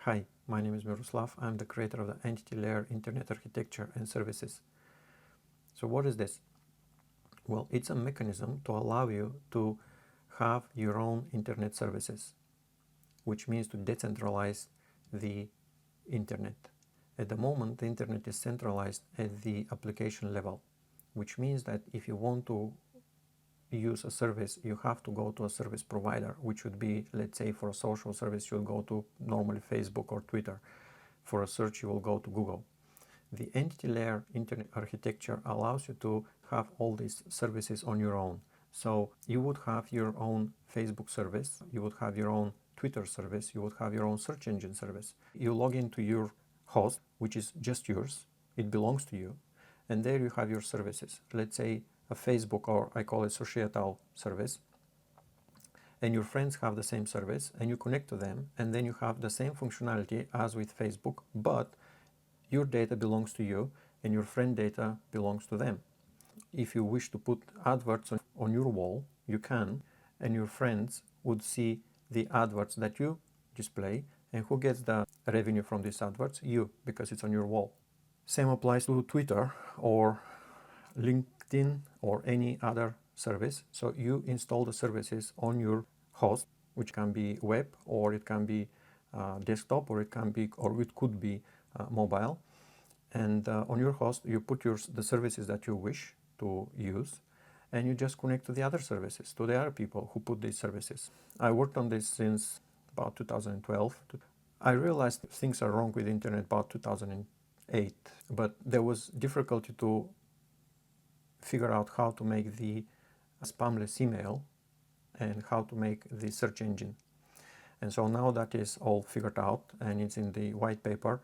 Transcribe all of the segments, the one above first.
Hi, my name is Miroslav. I'm the creator of the Entity Layer Internet Architecture and Services. So what is this? Well, it's a mechanism to allow you to have your own internet services, which means to decentralize the internet. At the moment, the internet is centralized at the application level, which means that if you want to use a service, you have to go to a service provider, which would be, let's say, for a social service, you'll go to normally Facebook or Twitter. For a search, you will go to Google. The entity layer internet architecture allows you to have all these services on your own. So you would have your own Facebook service, you would have your own Twitter service, you would have your own search engine service. You log into your host, which is just yours, it belongs to you, and there you have your services. Let's say a Facebook, or I call it societal service, and your friends have the same service, and you connect to them, and then you have the same functionality as with Facebook, but your data belongs to you and your friend data belongs to them. If you wish to put adverts on your wall, you can, and your friends would see the adverts that you display. And who gets the revenue from these adverts? You, because it's on your wall. Same applies to Twitter or LinkedIn or any other service. So you install the services on your host, which can be web, or it can be desktop, or it could be mobile. And on your host, you put the services that you wish to use, and you just connect to the other services, to the other people who put these services. I worked on this since about 2012. I realized things are wrong with the internet about 2008, but there was difficulty to figure out how to make the spamless email and how to make the search engine. And so now that is all figured out, and it's in the white paper,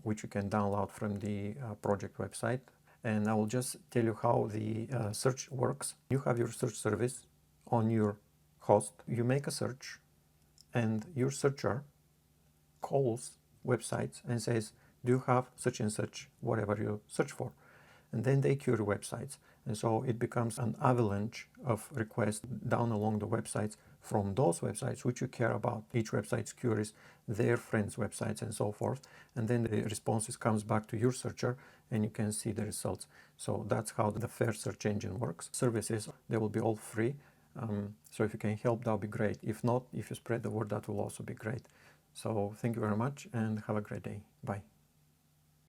which you can download from the project website. And I will just tell you how the search works. You have your search service on your host. You make a search, and your searcher calls websites and says, do you have such and such, whatever you search for? And then they query websites. And so it becomes an avalanche of requests down along the websites from those websites which you care about. Each website queries their friends' websites and so forth. And then the responses comes back to your searcher and you can see the results. So that's how the fair search engine works. Services, they will be all free. So if you can help, that would be great. If not, if you spread the word, that will also be great. So thank you very much and have a great day. Bye.